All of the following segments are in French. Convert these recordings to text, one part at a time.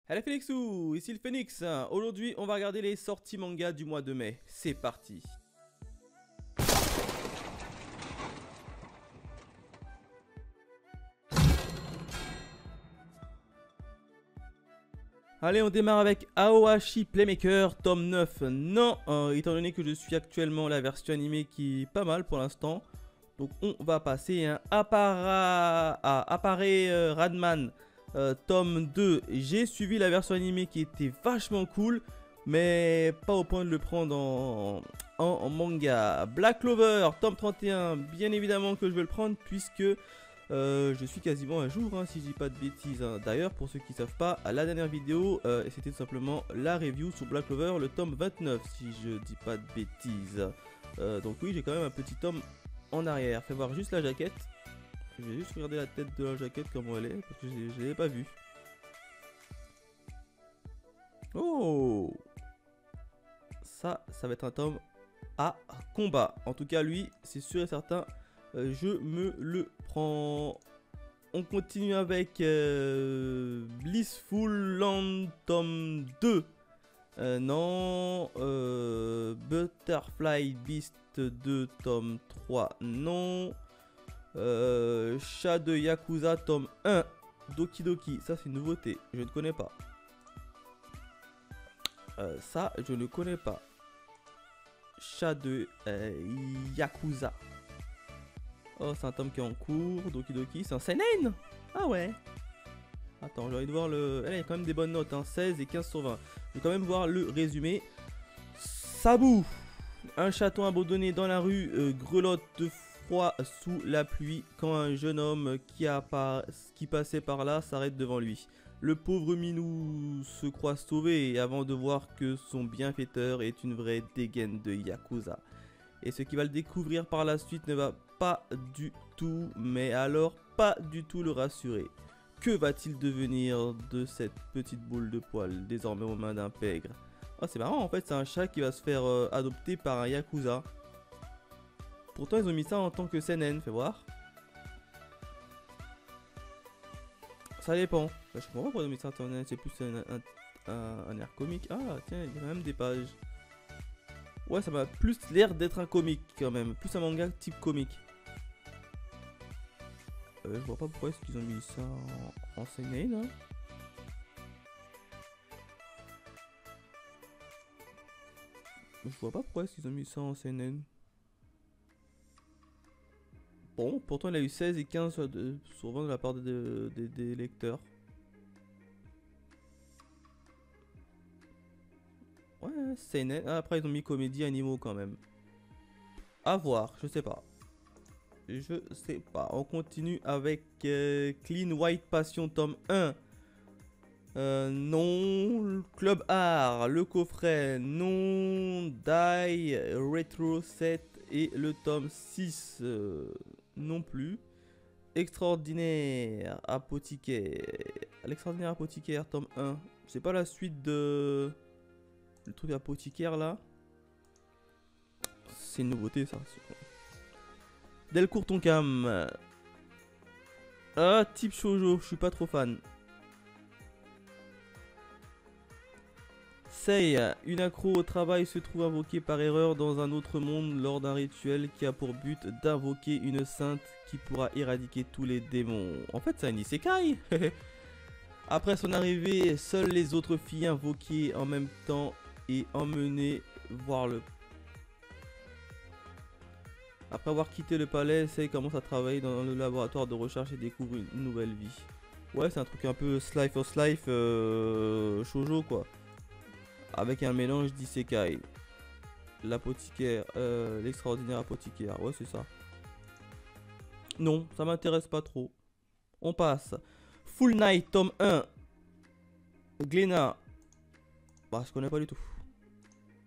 Hello Phoenixou, ici le Phoenix. Aujourd'hui, on va regarder les sorties manga du mois de mai. C'est parti. Allez, on démarre avec Aohashi Playmaker, tome 9. Non, étant donné que je suis actuellement la version animée qui est pas mal pour l'instant. Donc on va passer à Apparaît Radman, tome 2. J'ai suivi la version animée qui était vachement cool, mais pas au point de le prendre en manga. Black Clover, tome 31, bien évidemment que je vais le prendre puisque je suis quasiment à jour, si je dis pas de bêtises. D'ailleurs, pour ceux qui ne savent pas, la dernière vidéo, c'était tout simplement la review sur Black Clover, le tome 29, si je dis pas de bêtises. Donc oui, j'ai quand même un petit tome en arrière. Fais voir juste la jaquette. Je vais juste regarder la tête de la jaquette, comment elle est, parce que je l'ai pas vue. Oh, ça va être un tome à combat. En tout cas, lui, c'est sûr et certain. Je me le prends. On continue avec Blissful Land tome 2. Non. Butterfly Beast 2 tome 3. Non. Chat de Yakuza tome 1. Doki Doki. Ça, c'est une nouveauté. Je ne connais pas. Ça, je ne connais pas. Chat de Yakuza. Oh, c'est un tome qui est en cours. Doki Doki, c'est un seinen. Ah ouais. Attends, j'ai envie de voir le... il y a quand même des bonnes notes, 16 et 15 sur 20. Je vais quand même voir le résumé. Sabu. Un chaton abandonné dans la rue grelotte de froid sous la pluie quand un jeune homme qui passait par là s'arrête devant lui. Le pauvre minou se croit sauvé avant de voir que son bienfaiteur est une vraie dégaine de Yakuza. Et ce qu'il va le découvrir par la suite ne va pas du tout, mais alors pas du tout le rassurer. Que va-t-il devenir de cette petite boule de poil désormais aux mains d'un pègre? Oh, c'est marrant, en fait c'est un chat qui va se faire adopter par un Yakuza. Pourtant ils ont mis ça en tant que seinen, fais voir. Ça dépend. Je comprends pas pourquoi ils ont mis ça en seinen, c'est plus un air comique. Ah tiens, il y a même des pages. Ouais, ça m'a plus l'air d'être un comique quand même, plus un manga type comique. Je vois pas pourquoi est-ce qu'ils ont mis ça en seinen, hein. Je vois pas pourquoi est-ce qu'ils ont mis ça en seinen. Bon, pourtant il a eu 16 et 15 sur 20 de la part des lecteurs. Ouais, seinen. Ah, après ils ont mis comédie animaux quand même. À voir, je sais pas. Je sais pas. On continue avec Clean White Passion tome 1. Non. Club Art, le coffret. Non. Die, Retro 7 et le tome 6. Non plus. Extraordinaire apothicaire. L'extraordinaire apothicaire tome 1. C'est pas la suite de... le truc apothicaire là. C'est une nouveauté ça. Delcourt Tonkam. Ah, type shoujo, je suis pas trop fan. Sei, une accro au travail se trouve invoquée par erreur dans un autre monde lors d'un rituel qui a pour but d'invoquer une sainte qui pourra éradiquer tous les démons. En fait, c'est un isekai. Après son arrivée, seules les autres filles invoquées en même temps et emmenées voir le... Après avoir quitté le palais, Sei commence à travailler dans le laboratoire de recherche et découvre une nouvelle vie. Ouais, c'est un truc un peu slice of life shoujo quoi. Avec un mélange d'isekai. L'apothicaire, l'extraordinaire apothicaire, ouais c'est ça. Non, ça m'intéresse pas trop. On passe. Full Night, tome 1. Glénat. Bah, je connais pas du tout.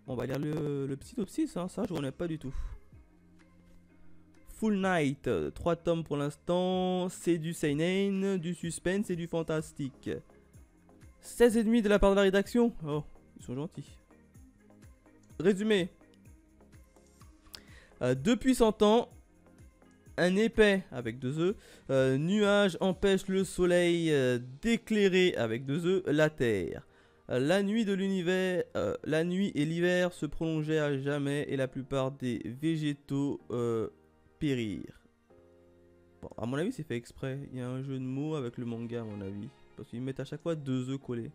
On va lire le petit synopsis, hein, ça je connais pas du tout. Full Night, 3 tomes pour l'instant. C'est du seinen, du suspense et du fantastique. 16,5 de la part de la rédaction. Oh, ils sont gentils. Résumé. Depuis 100 ans, un épais avec 2 E. Nuage empêche le soleil d'éclairer avec 2 E la terre. La nuit de l'univers, la nuit et l'hiver se prolongeaient à jamais et la plupart des végétaux périrent. Bon, à mon avis, c'est fait exprès. Il y a un jeu de mots avec le manga, à mon avis. Parce qu'ils mettent à chaque fois 2 E collés.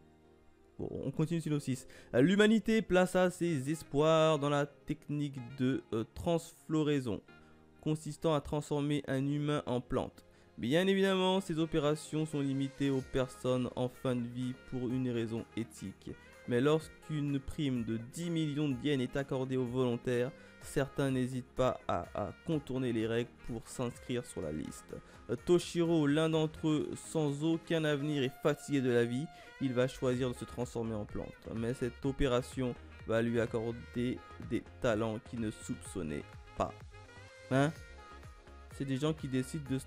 Bon, on continue synopsis. L'humanité plaça ses espoirs dans la technique de transfloraison, consistant à transformer un humain en plante. Bien évidemment, ces opérations sont limitées aux personnes en fin de vie pour une raison éthique. Mais lorsqu'une prime de 10 millions de yens est accordée aux volontaires, certains n'hésitent pas à contourner les règles pour s'inscrire sur la liste. Toshiro, l'un d'entre eux, sans aucun avenir et fatigué de la vie, il va choisir de se transformer en plante. Mais cette opération va lui accorder des talents qu'il ne soupçonnait pas. Hein? C'est des gens qui décident de se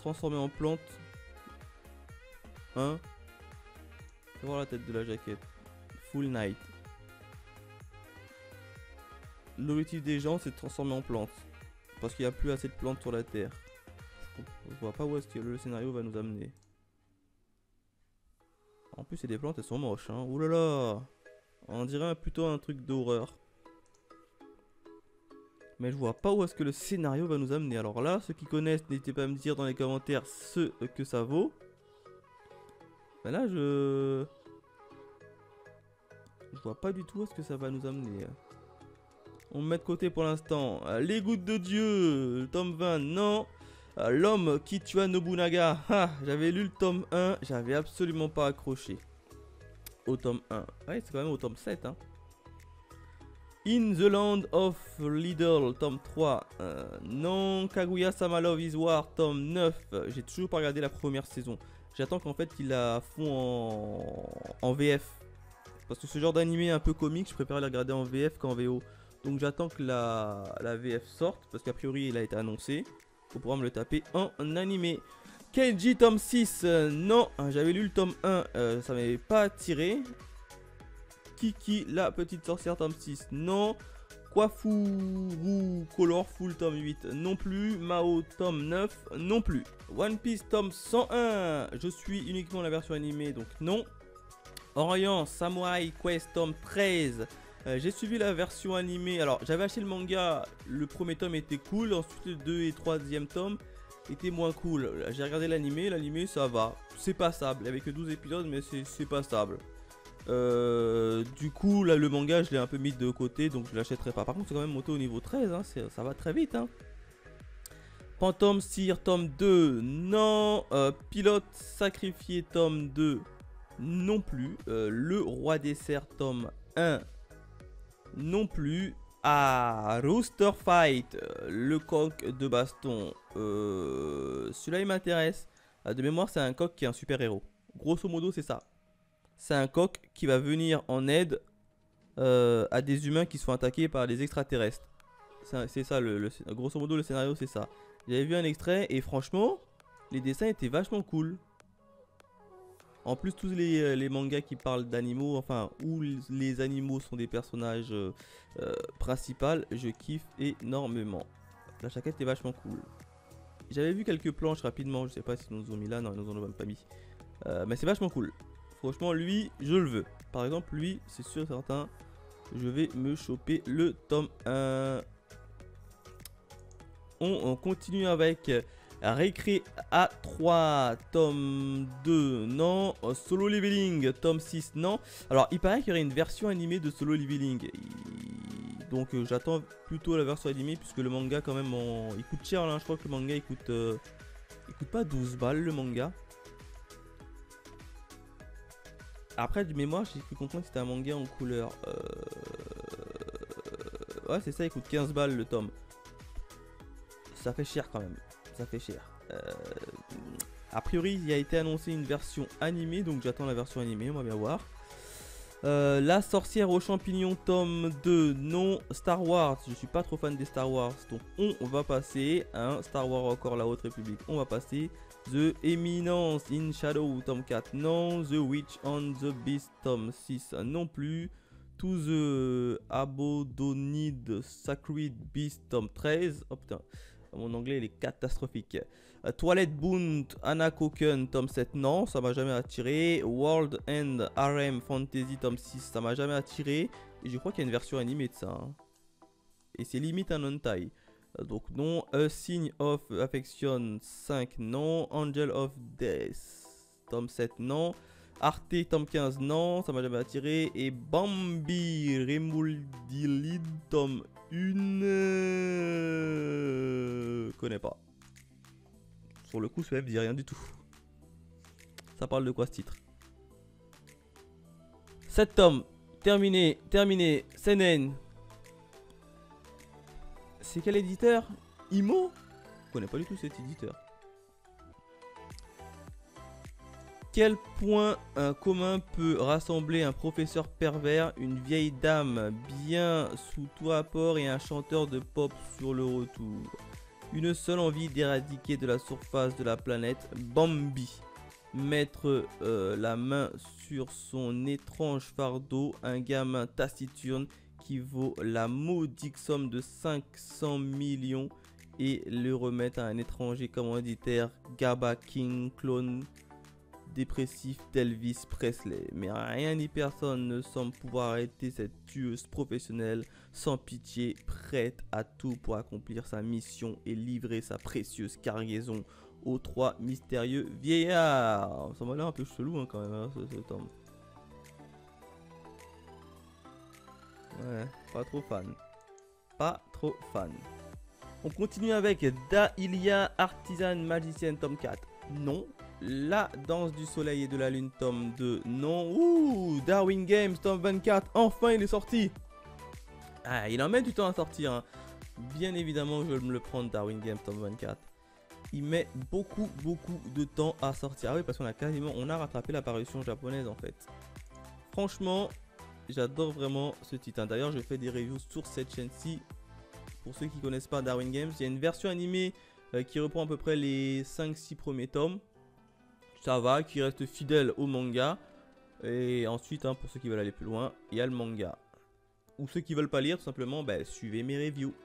transformer en plante. Hein? Fais voir la tête de la jaquette. Full Night. L'objectif des gens, c'est de transformer en plante. Parce qu'il n'y a plus assez de plantes sur la terre. Je vois pas où est-ce que le scénario va nous amener. En plus, c'est des plantes, elles sont moches. Hein. Ouh là là! On dirait plutôt un truc d'horreur. Mais je vois pas où est-ce que le scénario va nous amener. Alors là, ceux qui connaissent, n'hésitez pas à me dire dans les commentaires ce que ça vaut. Mais là, je vois pas du tout où est-ce que ça va nous amener. On met de côté pour l'instant. Les gouttes de Dieu, le tome 20, non. L'homme qui tua Nobunaga. J'avais lu le tome 1, j'avais absolument pas accroché au tome 1. Ouais, c'est quand même au tome 7. Hein. In the Land of Lidl, tome 3. Non. Kaguya-sama Love is War, tome 9. J'ai toujours pas regardé la première saison. J'attends qu'en fait ils la font en VF. Parce que ce genre d'animé un peu comique, je préfère les regarder en VF qu'en VO. Donc j'attends que la VF sorte, parce qu'a priori il a été annoncé. Pour pouvoir me le taper en animé. Keiji tome 6, non, j'avais lu le tome 1, ça m'avait pas attiré. Kiki, la petite sorcière tome 6, non. Kwafuru Colorful tome 8, non plus. Mao tome 9, non plus. One Piece tome 101, je suis uniquement la version animée, donc non. Orient Samurai Quest tome 13, j'ai suivi la version animée. Alors j'avais acheté le manga, le premier tome était cool, ensuite le 2 et 3e tome était moins cool. J'ai regardé l'animé ça va, c'est passable, avec 12 épisodes mais c'est passable. Du coup là le manga je l'ai un peu mis de côté, donc je l'achèterai pas. Par contre c'est quand même monté au niveau 13, hein, ça va très vite. Hein. Phantom Seer tome 2, non. Pilote sacrifié tome 2, non plus. Le roi des cerfs tome 1, non plus. Rooster Fight, le coq de baston. Celui-là il m'intéresse. De mémoire c'est un coq qui est un super héros. Grosso modo c'est ça. C'est un coq qui va venir en aide à des humains qui sont attaqués par des extraterrestres. C'est ça, grosso modo le scénario c'est ça. J'avais vu un extrait et franchement les dessins étaient vachement cool. En plus, tous les mangas qui parlent d'animaux, enfin, où les animaux sont des personnages principaux, je kiffe énormément. La jaquette est vachement cool. J'avais vu quelques planches rapidement, je sais pas si nous ont mis là, non, ils nous en ont même pas mis. Mais c'est vachement cool. Franchement, lui, je le veux. Par exemple, lui, c'est sûr et certain, je vais me choper le tome 1. On continue avec... Récré A3, tome 2, non. Solo Leveling, tome 6, non. Alors, il paraît qu'il y aurait une version animée de Solo Leveling. Donc, j'attends plutôt la version animée, puisque le manga, quand même, il coûte cher. Là. Je crois que le manga, il coûte pas 12 balles, le manga. Après, de mémoire, j'ai cru comprendre que c'était un manga en couleur. Ouais, c'est ça, il coûte 15 balles, le tome. Ça fait cher, quand même. Ça fait cher. A priori, il a été annoncé une version animée, donc j'attends la version animée, on va bien voir. La sorcière aux champignons, tome 2, non. Star Wars, je suis pas trop fan des Star Wars, donc on va passer. Hein, Star Wars encore la Haute République, on va passer. The Eminence in Shadow, tome 4, non. The Witch on the Beast, tome 6, non plus. To the Abandoned Sacred Beast, tome 13. Oh putain, mon anglais il est catastrophique. Toilette Bound, Anna Koken, tome 7, non, ça m'a jamais attiré. World End RM Fantasy, tome 6, ça m'a jamais attiré. Et je crois qu'il y a une version animée de ça. Hein. Et c'est limite un hentai. Donc non. A Sign of Affection, 5, non. Angel of Death, tome 7, non. Arte, tome 15, non, ça m'a jamais attiré. Et Bambi Remuldilid, tome 1. Connais pas. Sur le coup, ce web dit rien du tout. Ça parle de quoi ce titre? 7 tomes. Terminé. Seinen. C'est quel éditeur? Imo? Je connais pas du tout cet éditeur. Quel point commun peut rassembler un professeur pervers, une vieille dame bien sous tout apport et un chanteur de pop sur le retour? Une seule envie d'éradiquer de la surface de la planète Bambi. Mettre la main sur son étrange fardeau, un gamin taciturne qui vaut la maudite somme de 500 millions et le remettre à un étranger commanditaire Gaba King, clone dépressif d'Elvis Presley. Mais rien ni personne ne semble pouvoir arrêter cette tueuse professionnelle sans pitié, prête à tout pour accomplir sa mission et livrer sa précieuse cargaison aux 3 mystérieux vieillards. Ça m'a l'air un peu chelou hein, quand même, hein, cet homme. Ouais, pas trop fan. Pas trop fan. On continue avec Dahlia Artisan Magicienne, tome 4. Non. La danse du soleil et de la lune, tome 2. Non. Ouh, Darwin Games, tome 24. Enfin, il est sorti. Ah, il en met du temps à sortir. Hein. Bien évidemment, je vais me le prendre, Darwin Games, tome 24. Il met beaucoup de temps à sortir. Ah oui, parce qu'on a on a rattrapé la parution japonaise en fait. Franchement, j'adore vraiment ce titre. D'ailleurs, je fais des reviews sur cette chaîne-ci. Pour ceux qui ne connaissent pas Darwin Games, il y a une version animée qui reprend à peu près les 5-6 premiers tomes. Ça va, qui reste fidèle au manga. Et ensuite, hein, pour ceux qui veulent aller plus loin, il y a le manga. Ou ceux qui veulent pas lire, tout simplement, bah, suivez mes reviews.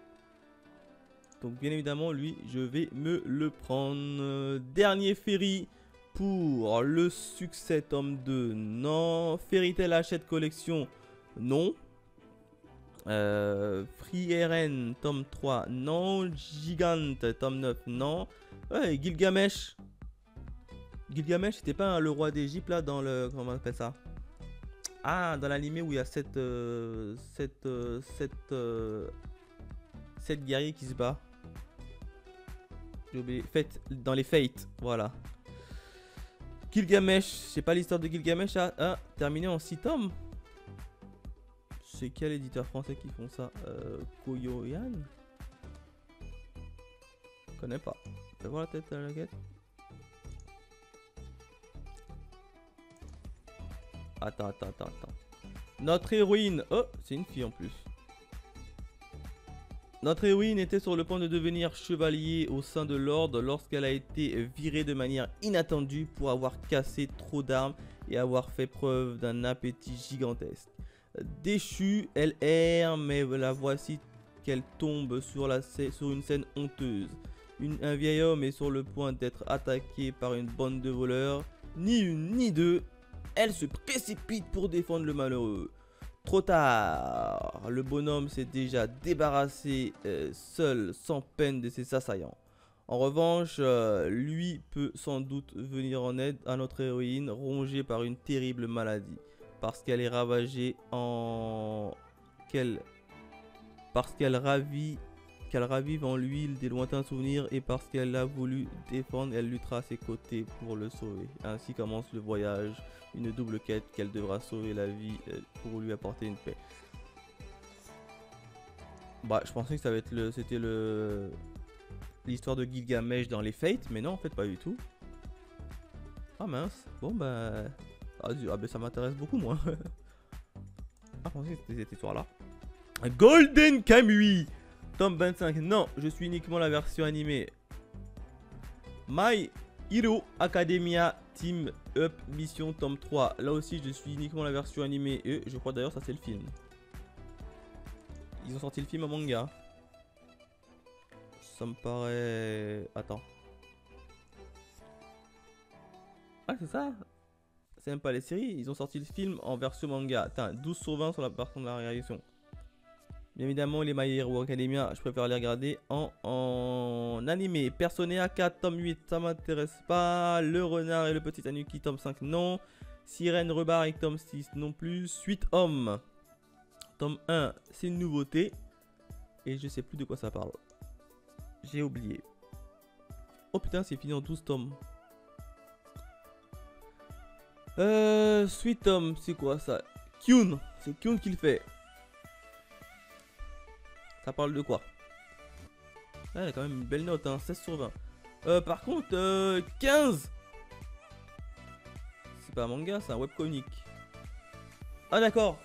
Donc bien évidemment, lui, je vais me le prendre. Dernier Ferry pour le succès, tome 2. Non. Fairy Tail Hachette Collection. Non. Free RN, tome 3. Non. Gigante, tome 9. Non. Ouais, Gilgamesh. Gilgamesh, c'était pas le roi d'Égypte là dans le... Comment on appelle ça? Ah, dans l'animé où il y a 7 guerriers qui se battent. J'ai oublié. Fate, dans les Fates, voilà. Gilgamesh, c'est pas l'histoire de Gilgamesh hein, terminé en 6 tomes. C'est quel éditeur français qui font ça? Koyoyan? Je connais pas. Fais voir la tête à la guette. Attends. Notre héroïne. Oh, c'est une fille en plus. Notre héroïne était sur le point de devenir chevalier au sein de l'ordre lorsqu'elle a été virée de manière inattendue pour avoir cassé trop d'armes et avoir fait preuve d'un appétit gigantesque. Déchue, elle erre, mais la voici qu'elle tombe sur une scène honteuse. Un vieil homme est sur le point d'être attaqué par une bande de voleurs. Ni une ni deux, elle se précipite pour défendre le malheureux. Trop tard, le bonhomme s'est déjà débarrassé seul, sans peine de ses assaillants. En revanche, lui peut sans doute venir en aide à notre héroïne rongée par une terrible maladie. Parce qu'elle est ravagée qu'elle ravive en lui des lointains souvenirs et parce qu'elle a voulu défendre, elle luttera à ses côtés pour le sauver. Ainsi commence le voyage, une double quête qu'elle devra sauver la vie pour lui apporter une paix. Bah, je pensais que ça va être l'histoire de Gilgamesh dans les Fates, mais non, en fait, pas du tout. Ah mince, bon bah... Ah bah ça m'intéresse beaucoup moins. Ah, je pensais que c'était cette histoire-là. Golden Kamuy, tome 25. Non, je suis uniquement la version animée. My Hero Academia Team Up Mission tome 3. Là aussi, je suis uniquement la version animée. Et je crois d'ailleurs ça c'est le film. Ils ont sorti le film en manga. Ça me paraît... Attends. Ah, c'est ça? C'est même pas les séries. Ils ont sorti le film en version manga. Attends, 12 sur 20 sur la partie de la réalisation. Bien évidemment, les My Hero Academia, je préfère les regarder en animé. Persona 4, tome 8, ça m'intéresse pas. Le Renard et le Petit Tanuki, tome 5, non. Sirène Rebaric, tome 6, non plus. Suite Homme, tome 1, c'est une nouveauté. Et je sais plus de quoi ça parle. J'ai oublié. Oh putain, c'est fini en 12 tomes. Sweet Home, c'est quoi ça? Kyun, c'est Kyun qui le fait. Ça parle de quoi? Ah, elle a quand même une belle note, hein, 16 sur 20. Par contre, 15. C'est pas un manga, c'est un webcomic. Ah d'accord,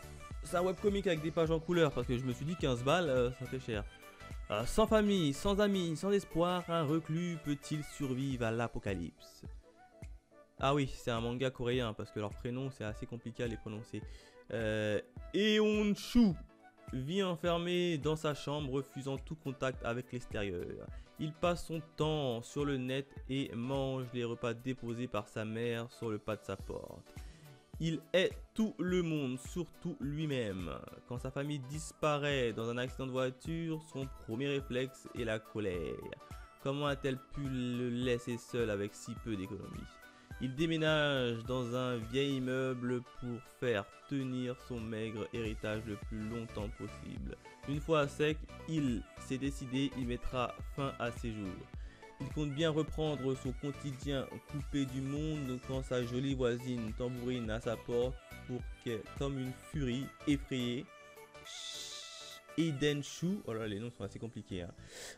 c'est un webcomic avec des pages en couleur, parce que je me suis dit 15 balles, ça fait cher. Sans famille, sans amis, sans espoir, un reclus peut-il survivre à l'apocalypse? Ah oui, c'est un manga coréen, parce que leur prénom c'est assez compliqué à les prononcer. Eon-Shu vit enfermé dans sa chambre, refusant tout contact avec l'extérieur. Il passe son temps sur le net et mange les repas déposés par sa mère sur le pas de sa porte. Il est tout le monde, surtout lui-même. Quand sa famille disparaît dans un accident de voiture, son premier réflexe est la colère. Comment a-t-elle pu le laisser seul avec si peu d'économie? Il déménage dans un vieil immeuble pour faire tenir son maigre héritage le plus longtemps possible. Une fois à sec, il s'est décidé, il mettra fin à ses jours. Il compte bien reprendre son quotidien coupé du monde quand sa jolie voisine tambourine à sa porte pour qu'elle, comme une furie effrayée, Eden-Shu, oh là les noms sont assez compliqués, hein,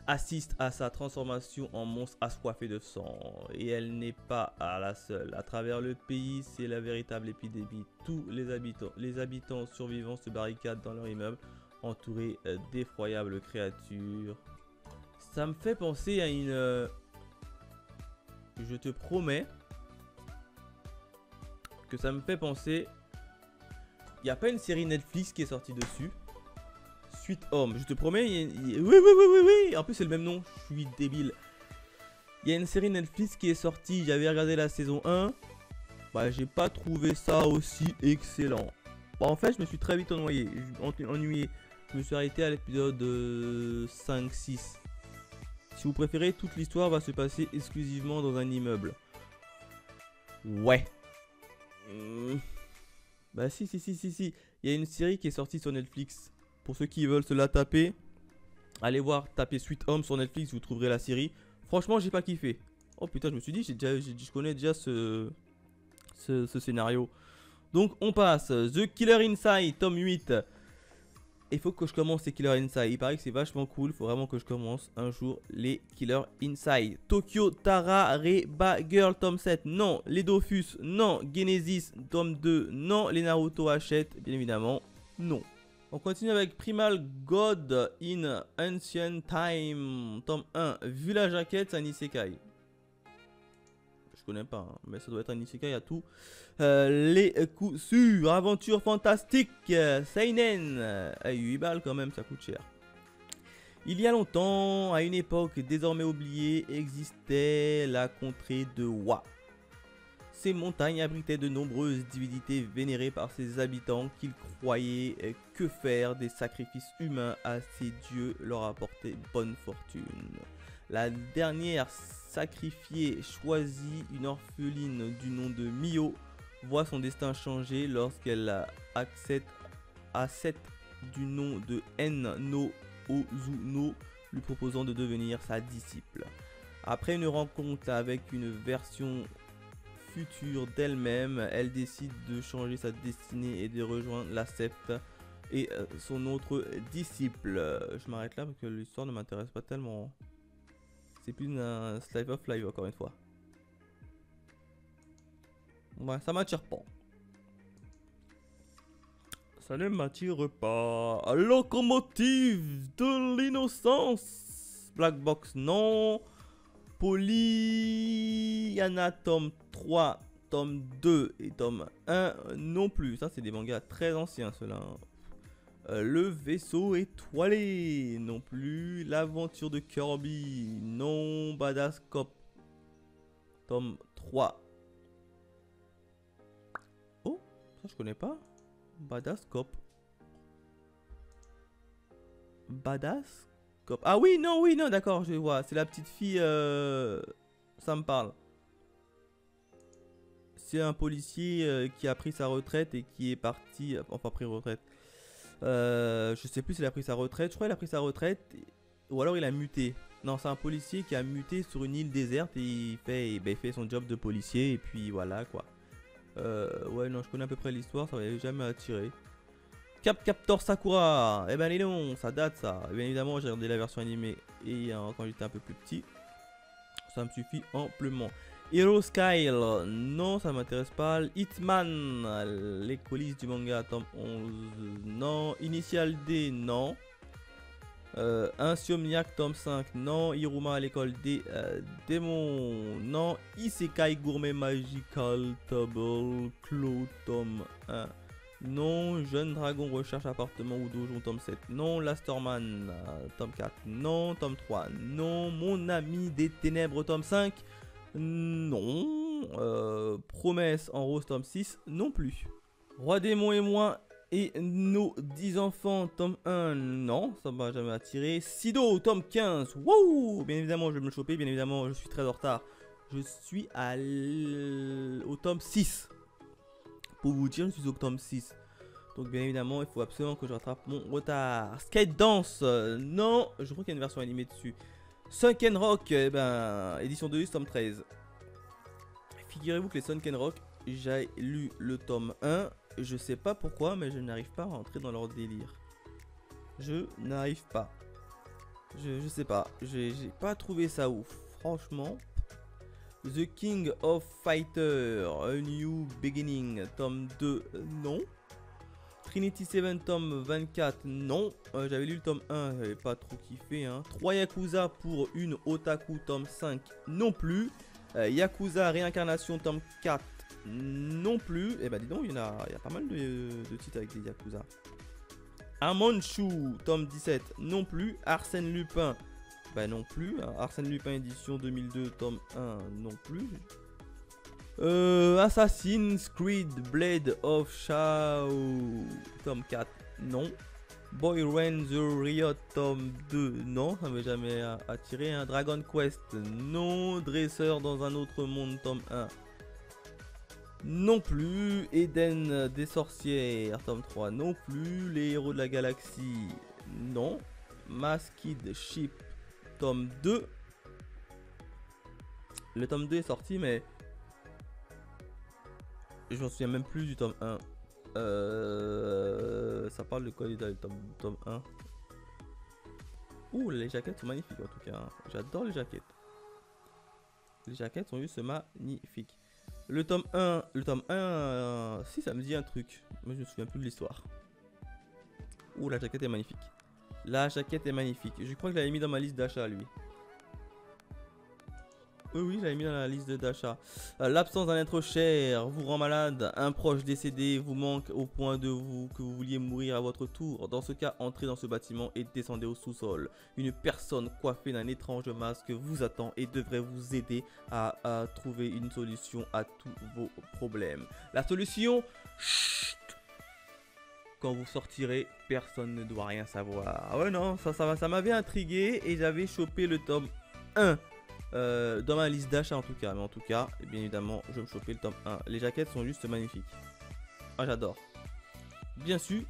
assiste à sa transformation en monstre assoiffé de sang. Et elle n'est pas à la seule. À travers le pays, c'est la véritable épidémie. Tous les habitants survivants se barricadent dans leur immeuble, entourés d'effroyables créatures. Ça me fait penser à une... Je te promets que ça me fait penser... Il n'y a pas une série Netflix qui est sortie dessus? Sweet Home, je te promets, oui, en plus c'est le même nom, je suis débile. Il y a une série Netflix qui est sortie, j'avais regardé la saison 1, bah j'ai pas trouvé ça aussi excellent. Bah, en fait je me suis très vite ennuyé, je me suis arrêté à l'épisode 5-6. Si vous préférez, toute l'histoire va se passer exclusivement dans un immeuble. Ouais. Bah si, il y a une série qui est sortie sur Netflix. Pour ceux qui veulent se la taper, allez voir, tapez Sweet Home sur Netflix, vous trouverez la série. Franchement, j'ai pas kiffé. Oh putain, je me suis dit, je connais déjà ce scénario. Donc, on passe. The Killer Inside, tome 8. Il faut que je commence les Killer Inside. Il paraît que c'est vachement cool. Il faut vraiment que je commence un jour les Killer Inside. Tokyo Tara Reba Girl, tome 7. Non. Les Dofus, non. Genesis, tome 2. Non. Les Naruto Hachette, bien évidemment, non. On continue avec Primal God in Ancient Time, tome 1. Vu la jaquette, c'est un isekai. Je connais pas, hein, mais ça doit être un isekai à tout. Les coups sûrs, aventure fantastique, seinen. 8 balles quand même, ça coûte cher. Il y a longtemps, à une époque désormais oubliée, existait la contrée de Wa. Ces montagnes abritaient de nombreuses divinités vénérées par ses habitants qu'ils croyaient que faire des sacrifices humains à ces dieux leur apportait bonne fortune. La dernière sacrifiée choisit une orpheline du nom de Mio, voit son destin changer lorsqu'elle accède à Seth du nom de En-no Ozuno, lui proposant de devenir sa disciple. Après une rencontre avec une version future d'elle-même, elle décide de changer sa destinée et de rejoindre la secte et son autre disciple. Je m'arrête là parce que l'histoire ne m'intéresse pas tellement. C'est plus un slice of life encore une fois. Ouais, ça m'attire pas. Ça ne m'attire pas. Locomotive de l'innocence. Black Box, non. Polyana, tome 3, tome 2 et tome 1 non plus. Ça, c'est des mangas très anciens, ceux-là. Le vaisseau étoilé, non plus. L'aventure de Kirby, non. Badass Cop, tome 3. Oh, ça je connais pas. Badass Cop. Badass Cop. Ah oui, non, d'accord, je vois. C'est la petite fille, ça me parle. C'est un policier qui a pris sa retraite et qui est parti, enfin pris retraite. Je sais plus s'il a pris sa retraite. Je crois qu'il a pris sa retraite ou alors il a muté. Non, c'est un policier qui a muté sur une île déserte et il fait son job de policier et puis voilà quoi. Ouais, non, je connais à peu près l'histoire, ça m'avait jamais attiré. Captor Sakura, eh ben les noms, ça date ça. Et bien évidemment, j'ai regardé la version animée et quand j'étais un peu plus petit, ça me suffit amplement. Hero Scale, non, ça m'intéresse pas. Hitman, les coulisses du manga, tome 11, non. Initial D, non. Insomniac, tome 5, non. Iruma à l'école des démons, non. Isekai Gourmet Magical Table, Clo, tome 1, non. Jeune Dragon Recherche Appartement ou Dojo, tome 7, non. Lasterman, tome 4, non. Tome 3, non. Mon ami des ténèbres, tome 5, non. Promesse en rose, tome 6, non plus. Roi démon et moi et nos 10 enfants, tome 1, non, ça m'a jamais attiré. Sido, tome 15, wouh. Bien évidemment, je vais me le choper, bien évidemment, je suis très en retard. Je suis au tome 6. Pour vous dire, je suis au tome 6. Donc bien évidemment, il faut absolument que je rattrape mon retard. Skate Dance, non, je crois qu'il y a une version animée dessus. Sunken Rock, eh ben, édition 2, tome 13. Figurez-vous que les Sunken Rock, j'ai lu le tome 1. Je sais pas pourquoi, mais je n'arrive pas à rentrer dans leur délire. Je n'arrive pas. Je sais pas. J'ai pas trouvé ça ouf. Franchement. The King of Fighter, A New Beginning, tome 2, non. Trinity 7, tome 24, non. J'avais lu le tome 1, j'avais pas trop kiffé. 3 Yakuza pour une Otaku, tome 5, non plus. Yakuza Réincarnation, tome 4, non plus. Et bah dis donc, il y a pas mal de titres avec des Yakuza. Amonchu, tome 17, non plus. Arsène Lupin, bah non plus. Arsène Lupin édition 2002, tome 1, non plus. Assassin's Creed Blade of Shao, tome 4, non. Boy Rain the Riot, tome 2, non, ça m'avait jamais attiré. Dragon Quest, non. Dresseur dans un autre monde, tome 1, non plus. Eden des sorcières, tome 3, non plus. Les héros de la galaxie, non. Masked Ship, tome 2. Le tome 2 est sorti, mais je m'en souviens même plus du tome 1. Ça parle de quoi le tome 1? Ouh, les jaquettes sont magnifiques en tout cas. J'adore les jaquettes. Les jaquettes sont juste magnifiques. Le tome 1, si ça me dit un truc, mais je me souviens plus de l'histoire. Ouh, la jaquette est magnifique. La jaquette est magnifique. Je crois que je l'avais mis dans ma liste d'achat, lui. Oui, j'avais mis dans la liste d'achat. L'absence d'un être cher vous rend malade. Un proche décédé vous manque au point que vous vouliez mourir à votre tour. Dans ce cas, entrez dans ce bâtiment et descendez au sous-sol. Une personne coiffée d'un étrange masque vous attend et devrait vous aider à trouver une solution à tous vos problèmes. La solution, chut, quand vous sortirez, personne ne doit rien savoir. Ah ouais, non, ça m'avait intrigué et j'avais chopé le tome 1. Dans ma liste d'achat en tout cas, mais en tout cas, et bien évidemment, je vais me choper le tome 1. Les jaquettes sont juste magnifiques. Ah, j'adore. Bien sûr,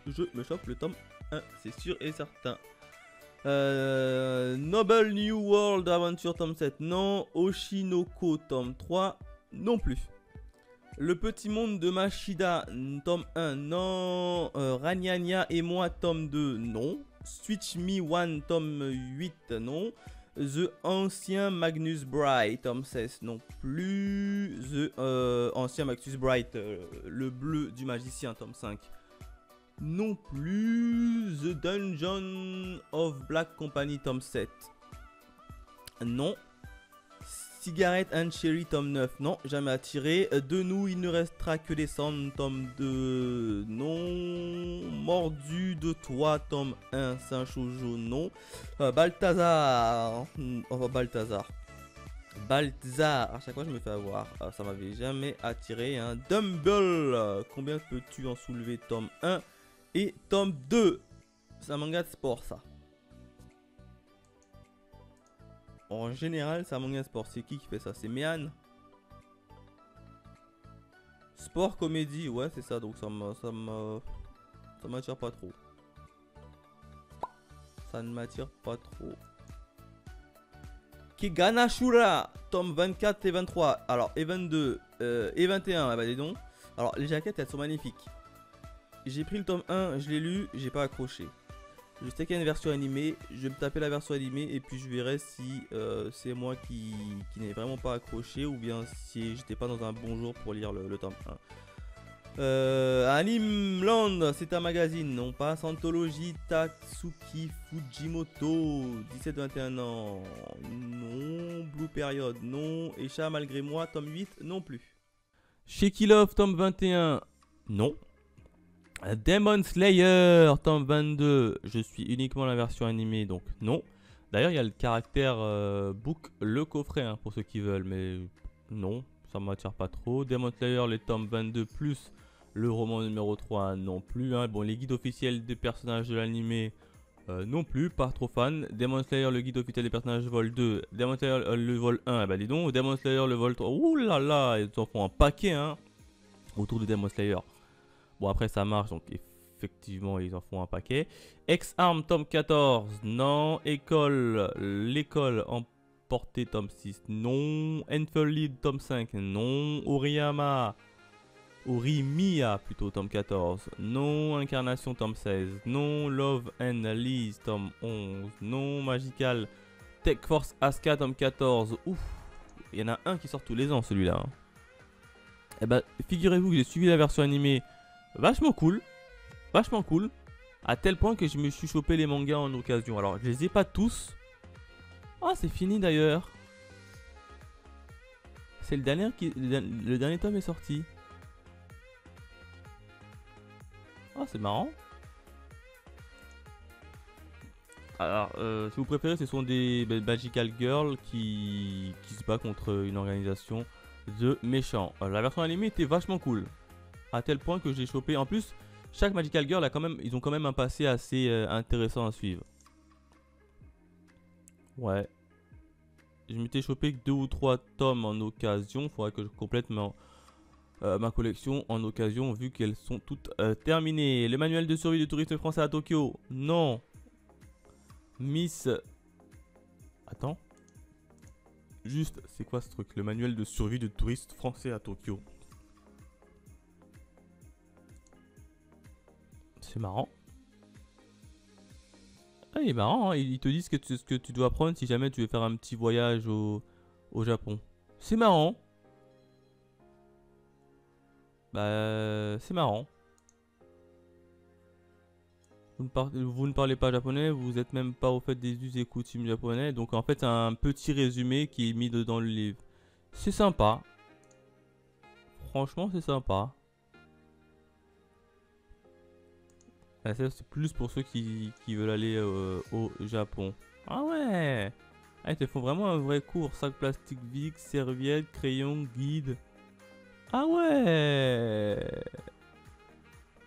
je me chope le tome 1, c'est sûr et certain. Noble New World Adventure tome 7, non. Oshinoko tome 3, non plus. Le petit monde de Mashida, tome 1, non. Ranyanya et moi, tome 2, non. Switch Me One, tome 8, non. The Ancien Magnus Bright, tome 16, non plus. The Ancien Magnus Bright, le bleu du magicien, tome 5, non plus. The Dungeon of Black Company, tome 7, non. Cigarette and Cherry, tome 9. Non, jamais attiré. De nous, il ne restera que des cendres, tome 2. Non. Mordu de toi, tome 1. C'est un shoujo, non. Balthazar. Enfin, Balthazar. Balthazar. À chaque fois, je me fais avoir. Ça m'avait jamais attiré. Hein. Dumble. Combien peux-tu en soulever, tome 1 et tome 2. C'est un manga de sport, ça. En général, c'est un manga de sport. C'est qui fait ça? C'est Mian. Sport, comédie, ouais, c'est ça. Donc ça m'attire pas trop. Ça ne m'attire pas trop. Kiganashura, tome 24 et 23. Alors, et 22 et 21, ah bah dis donc. Alors, les jaquettes, elles sont magnifiques. J'ai pris le tome 1, je l'ai lu, j'ai pas accroché. Je sais qu'il y a une version animée, je vais me taper la version animée et puis je verrai si c'est moi qui n'ai vraiment pas accroché ou bien si j'étais pas dans un bon jour pour lire le tome 1. Anime Land, c'est un magazine, non pas Santologie Tatsuki Fujimoto, 17-21 ans, non. Blue Period, non. Echa malgré moi, tome 8, non plus. Shaky Love, tome 21, non. Demon Slayer, tome 22, je suis uniquement la version animée, donc non. D'ailleurs, il y a le caractère book, le coffret, hein, pour ceux qui veulent, mais non, ça ne m'attire pas trop. Demon Slayer, les tomes 22 plus le roman numéro 3, non plus. Hein. Bon, les guides officiels des personnages de l'animé, non plus, pas trop fan. Demon Slayer, le guide officiel des personnages vol 2. Demon Slayer, le vol 1, eh ben dis donc. Demon Slayer, le vol 3, ouh là là, ils en font un paquet, hein, autour de Demon Slayer. Bon, après ça marche, donc effectivement ils en font un paquet. X-Arm tome 14, non. L'école emportée tome 6, non. Enfurled tome 5, non. Orimiya plutôt tome 14, non. Incarnation tome 16, non. Love and Lies tome 11, non. Magical Tech Force Asuka tome 14, ouf. Il y en a un qui sort tous les ans celui-là. Hein. Et bah figurez-vous que j'ai suivi la version animée. Vachement cool, à tel point que je me suis chopé les mangas en occasion. Alors, je les ai pas tous. Ah, c'est fini d'ailleurs. C'est le dernier tome est sorti. Ah, c'est marrant. Alors, si vous préférez, ce sont des Magical Girls qui se battent contre une organisation de méchants. La version animée était vachement cool. À tel point que j'ai chopé. En plus, chaque Magical Girl ils ont quand même un passé assez intéressant à suivre. Ouais. Je m'étais chopé que 2 ou 3 tomes en occasion. Faudrait que je complète ma collection en occasion vu qu'elles sont toutes terminées. Le manuel de survie du touriste français à Tokyo. Non. Miss. Attends. Juste, c'est quoi ce truc? Le manuel de survie de touristes français à Tokyo. C'est marrant. Ah, il est marrant, hein. Ils te disent ce que tu dois apprendre si jamais tu veux faire un petit voyage au Japon. C'est marrant. Bah, c'est marrant. Vous ne parlez pas japonais, vous n'êtes même pas au fait des us et coutumes japonais. Donc en fait, c'est un petit résumé qui est mis dans le livre. C'est sympa. Franchement, c'est sympa. Ah, ça, c'est plus pour ceux qui veulent aller au Japon. Ah ouais. Ah, ils te font vraiment un vrai cours. Sac plastique Vic, serviette, crayon, guide. Ah ouais.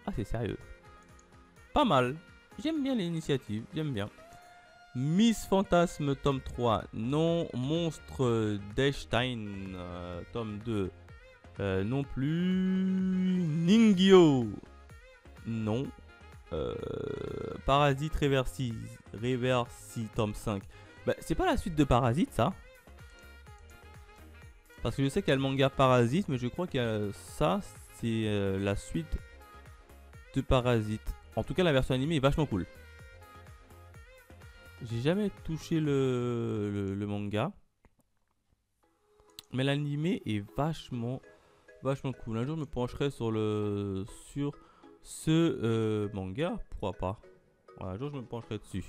Ah, c'est sérieux. Pas mal. J'aime bien l'initiative. J'aime bien. Miss Fantasme, tome 3. Non. Monstre d'Einstein, tome 2. Non plus. Ningyo. Non. Parasite Reversi, tome 5. Bah, c'est pas la suite de Parasite, ça. Parce que je sais qu'il y a le manga Parasite, mais je crois que ça, c'est la suite de Parasite. En tout cas, la version animée est vachement cool. J'ai jamais touché le manga. Mais l'animé est vachement cool. Un jour, je me pencherai sur ce manga. Pourquoi pas? Un jour, je me pencherai dessus.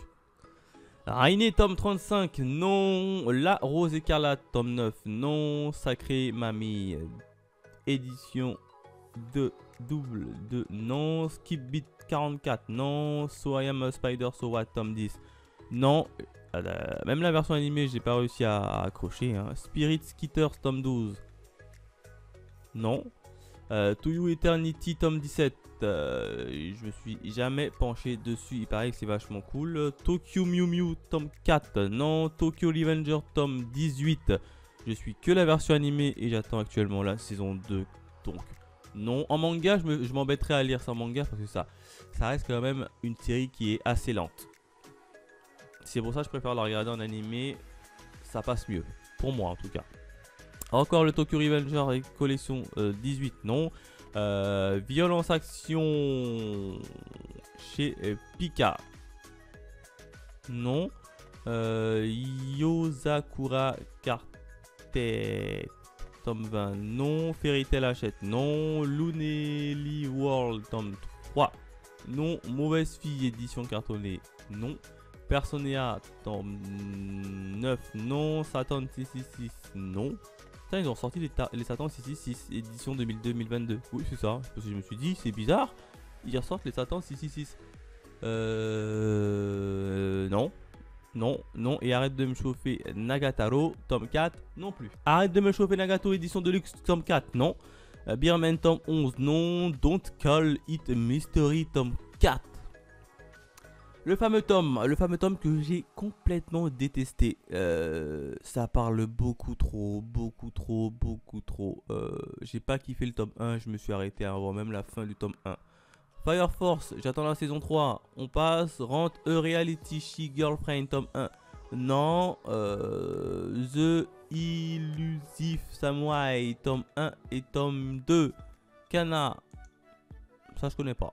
Rainé, tome 35, non. La Rose Écarlate, tome 9, non. Sacré Mamie, édition de double de non. Skip Beat 44, non. So I Am a Spider, So What, tome 10, non. Même la version animée, j'ai pas réussi à accrocher. Hein. Spirit Skitters, tome 12, non. To You Eternity, tome 17. Je me suis jamais penché dessus, il paraît que c'est vachement cool. Tokyo Mew Mew tome 4, non. Tokyo Revenger tome 18, je suis que la version animée et j'attends actuellement la saison 2, donc non. En manga, je m'embêterai à lire ça en manga parce que ça reste quand même une série qui est assez lente. C'est pour ça que je préfère la regarder en animé, ça passe mieux, pour moi en tout cas. Encore le Tokyo Revenger et collection 18, non. Violence Action chez Pika, non. Yozakura Quartet tome 20, non. Fairy Tail Hachette, non. Lunelli World tome 3, non. Mauvaise Fille édition cartonnée, non. Personnea tome 9, non. Satan 666, non. Putain, ils ont sorti les Satan 666 édition 2022. Oui, c'est ça. Parce que je me suis dit, c'est bizarre. Ils ressortent les Satan 666. Non. Non, non. Et arrête de me chauffer Nagataro, tome 4, non plus. Arrête de me chauffer Nagato, édition Deluxe, tome 4, non. Beerman, tome 11, non. Don't Call It Mystery, tome 4. Le fameux tome que j'ai complètement détesté. Ça parle beaucoup trop. J'ai pas kiffé le tome 1, je me suis arrêté avant même la fin du tome 1. Fire Force, j'attends la saison 3. On passe. Rent A Reality She Girlfriend, tome 1. Non. The Illusive Samurai, tome 1 et tome 2. Kana. Ça, je connais pas.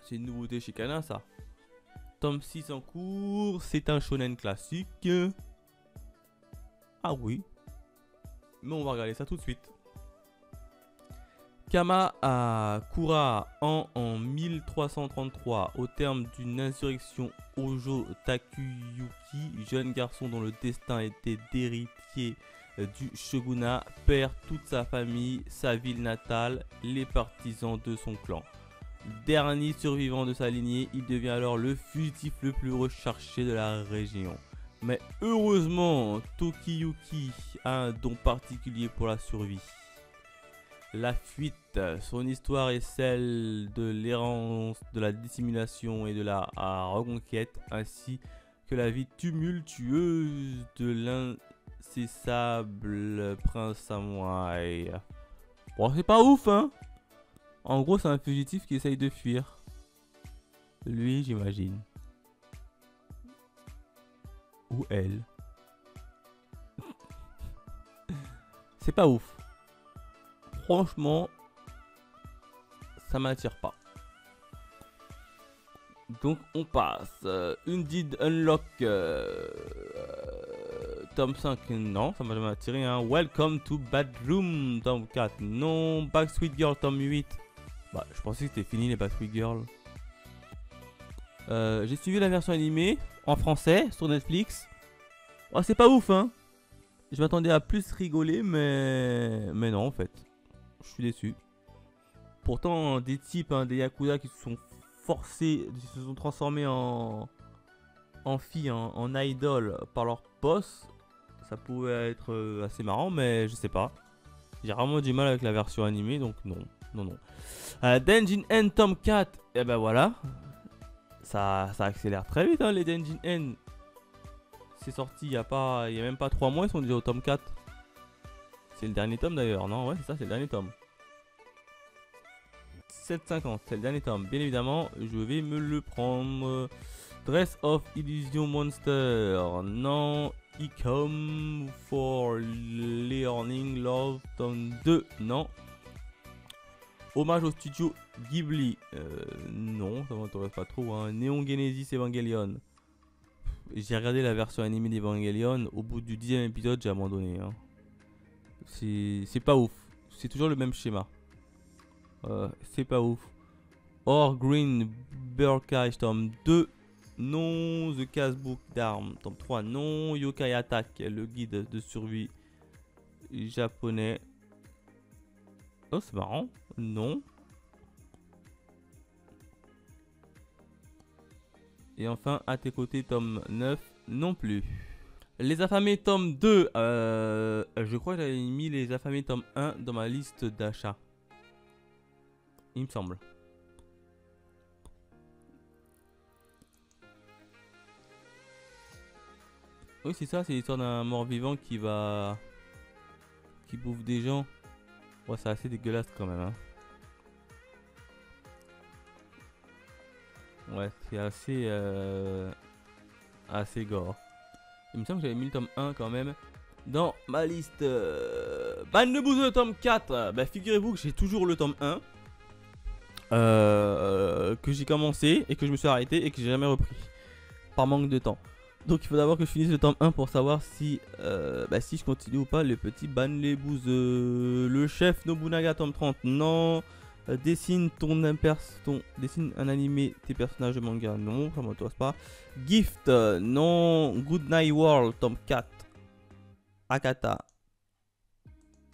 C'est une nouveauté chez Kana, ça. Tome 6 en cours. C'est un shonen classique. Ah oui. Mais on va regarder ça tout de suite. Kamakura en 1333, au terme d'une insurrection Hojo Takuyuki, jeune garçon dont le destin était d'héritier du shogunat, perd toute sa famille, sa ville natale, les partisans de son clan. Dernier survivant de sa lignée, il devient alors le fugitif le plus recherché de la région. Mais heureusement, Tokiyuki a un don particulier pour la survie. La fuite, son histoire est celle de l'errance, de la dissimulation et de la reconquête, ainsi que la vie tumultueuse de l'incessable prince samouraï. Bon, c'est pas ouf, hein. En gros, c'est un fugitif qui essaye de fuir. Lui, j'imagine. Ou elle. C'est pas ouf. Franchement, ça m'attire pas. Donc, on passe. Undead Unlock. Tome 5, non, ça m'a jamais attiré. Hein. Welcome to Bedroom, tome 4, non. Backstreet Girl, tome 8. Bah, je pensais que c'était fini les Backstreet Girls. J'ai suivi la version animée en français sur Netflix. Oh, c'est pas ouf, hein. Je m'attendais à plus rigoler, mais non, en fait. Je suis déçu. Pourtant, des types, hein, des Yakuza qui se sont forcés, qui se sont transformés en filles, en idol par leur boss. Ça pouvait être assez marrant, mais je sais pas. J'ai vraiment du mal avec la version animée, donc non. Denjin N tome 4, et ben voilà. Ça accélère très vite, hein, les Denjin N. C'est sorti il y a même pas 3 mois, ils sont déjà au tome 4. C'est le dernier tome d'ailleurs, non? Ouais, c'est ça, c'est le dernier tome. 7,50, c'est le dernier tome. Bien évidemment, je vais me le prendre. Dress of Illusion Monster, non. Ecom for Learning Love, tome 2, non. Hommage au studio Ghibli, non, ça m'intéresse pas trop. Hein. Neon Genesis Evangelion. J'ai regardé la version animée d'Evangelion. Au bout du 10e épisode, j'ai abandonné. Hein. C'est pas ouf. C'est toujours le même schéma. C'est pas ouf. Or Green Burkai, tome 2. non. The Casebook d'armes, tome 3, non. Yokai Attack, le guide de survie japonais. Oh, c'est marrant, non. Et enfin, à tes côtés, tome 9, non plus. Les affamés, tome 2. Je crois que j'avais mis les affamés, tome 1 dans ma liste d'achat. Il me semble. Oui, c'est ça, c'est l'histoire d'un mort-vivant qui bouffe des gens. Ouais, c'est assez dégueulasse quand même, hein. Ouais, c'est assez gore. Il me semble que j'avais mis le tome 1 quand même dans ma liste. Bande de bouseux, tome 4. Bah, figurez-vous que j'ai toujours le tome 1. Que j'ai commencé et que je me suis arrêté et que j'ai jamais repris. Par manque de temps. Donc il faut d'abord que je finisse le tome 1 pour savoir si si je continue ou pas le petit Ban les bouseux. Le chef Nobunaga tome 30, non. Dessine dessine un animé tes personnages de manga, non, ça m'intéresse pas. Gift, non. Good Night World tome 4. Akata.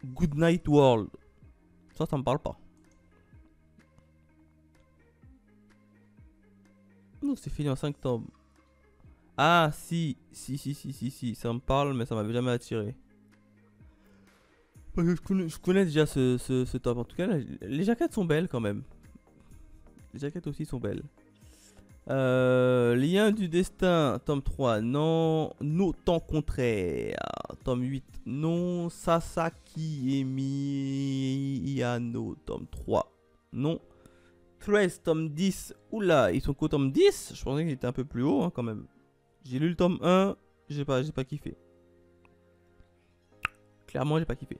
Good Night World. Ça me parle pas. Non, c'est fini en 5 tomes. Ah, si, ça me parle, mais ça m'avait jamais attiré. Parce que je connais déjà ce tome. En tout cas, les jaquettes sont belles quand même. Les jaquettes aussi sont belles. Lien du destin, tome 3, non. Nos temps contraires, tome 8, non. Sasaki Emiano, tome 3, non. Trace, tome 10, oula, ils sont qu'au tome 10. Je pensais qu'ils étaient un peu plus haut, hein, quand même. J'ai lu le tome 1, j'ai pas kiffé. Clairement, j'ai pas kiffé.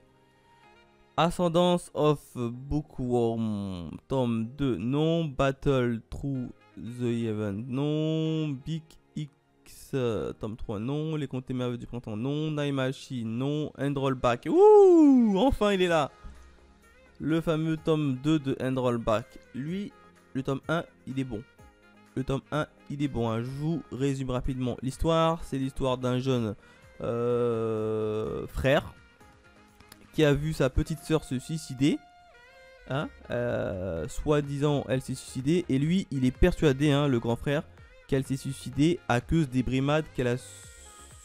Ascendance of Bookworm, tome 2, non. Battle Through the Event, non. Big X, tome 3, non. Les contes merveilleux du printemps, non. Naimachi, non. End Rollback, ouh, enfin il est là. Le fameux tome 2 de End Rollback. Lui, le tome 1, il est bon. Le tome 1, il est bon, hein. Je vous résume rapidement l'histoire. C'est l'histoire d'un jeune frère qui a vu sa petite sœur se suicider. Hein, soi-disant, elle s'est suicidée. Et lui, il est persuadé, hein, le grand frère, qu'elle s'est suicidée à cause des brimades qu'elle a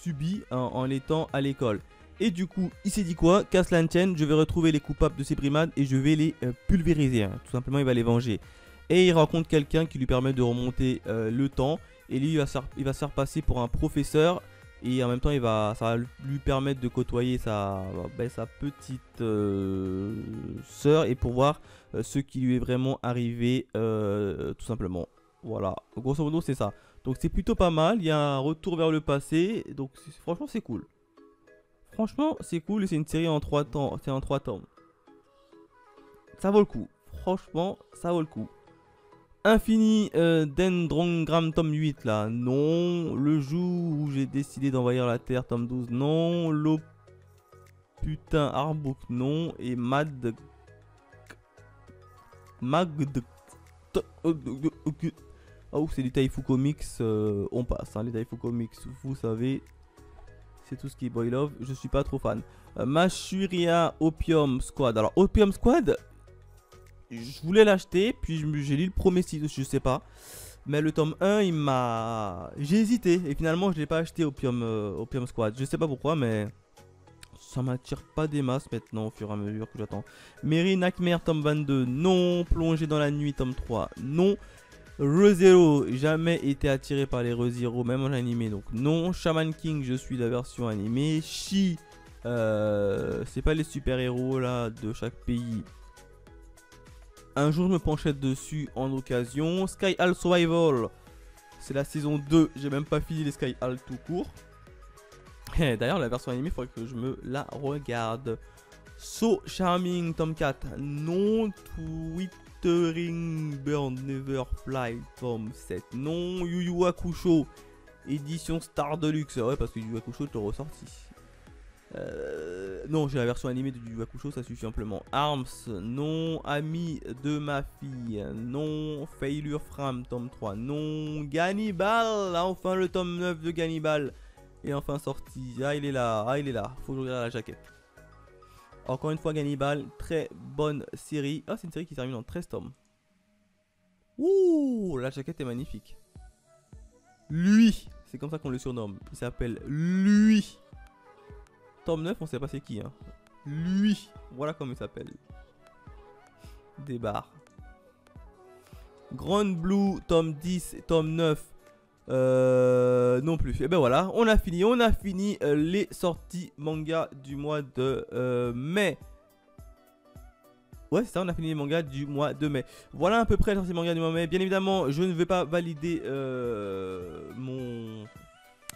subies en étant à l'école. Et du coup, il s'est dit quoi? Qu'à cela ne tienne, je vais retrouver les coupables de ces brimades et je vais les pulvériser. Hein. Tout simplement, il va les venger. Et il rencontre quelqu'un qui lui permet de remonter le temps. Et lui, il va se faire passer pour un professeur. Et en même temps, ça va lui permettre de côtoyer sa petite sœur. Et pour voir ce qui lui est vraiment arrivé, tout simplement. Voilà, grosso modo, c'est ça. Donc c'est plutôt pas mal. Il y a un retour vers le passé. Donc franchement, c'est cool. Franchement, c'est cool. Et c'est une série en 3 temps. C'est en 3 tomes. Ça vaut le coup. Franchement, ça vaut le coup. Infini Dendrongram tome 8 là, non. Le jour où j'ai décidé d'envahir la Terre tome 12, non. L'eau putain Artbook, non. Et oh, c'est du Taifu Comics, on passe, hein, les Taifu Comics, vous savez, c'est tout ce qui est boy love, je suis pas trop fan. Mashuria Opium Squad, alors Opium Squad, je voulais l'acheter, puis j'ai lu le premier site, je sais pas. Mais le tome 1, j'ai hésité. Et finalement, je l'ai pas acheté Opium Squad. Je sais pas pourquoi, mais ça m'attire pas des masses maintenant au fur et à mesure que j'attends. Mary Nightmare, tome 22, non. Plongée dans la nuit, tome 3, non. ReZero, jamais été attiré par les ReZero, même en animé, donc non. Shaman King, je suis la version animée. Shi, c'est pas les super-héros là de chaque pays. Un jour, je me penchais dessus en occasion. Sky Hall Survival, c'est la saison 2. J'ai même pas fini les Sky Hall tout court. D'ailleurs, la version animée, il faudrait que je me la regarde. So Charming, tome 4. Non. Twittering Bird Never Fly, tome 7. Non. Yu Yu Hakusho, édition Star Deluxe. Ouais, parce que Yu Yu Hakusho te ressorti. Non, j'ai la version animée du Hakusho, ça suffit amplement. Arms, non. Ami de ma fille, non. Failure Frame, tome 3, non. Gannibal, enfin le tome 9 de Gannibal. Et enfin sorti. Ah, il est là, Faut que je regarde la jaquette. Encore une fois, Gannibal, très bonne série. Ah, c'est une série qui termine en 13 tomes. Ouh, la jaquette est magnifique. Lui, c'est comme ça qu'on le surnomme. Il s'appelle Lui. Tome 9, on sait pas c'est qui. Hein. Lui, voilà comment il s'appelle. Des barres. Grand Blue, tome 10, tome 9. Non plus. Et ben voilà, on a fini les sorties manga du mois de mai. Ouais, c'est ça, on a fini les mangas du mois de mai. Voilà à peu près les sorties manga du mois de mai. Bien évidemment, je ne vais pas valider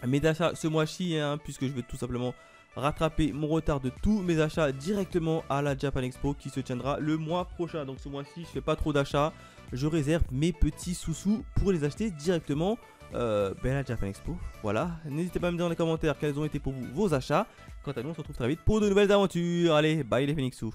mes achats ce mois-ci, hein, puisque je vais tout simplement rattraper mon retard de tous mes achats directement à la Japan Expo qui se tiendra le mois prochain. Donc ce mois-ci, je fais pas trop d'achats. Je réserve mes petits sous-sous pour les acheter directement à la Japan Expo. Voilà, n'hésitez pas à me dire dans les commentaires quels ont été pour vous vos achats. Quant à nous, on se retrouve très vite pour de nouvelles aventures. Allez, bye les Phoenixous.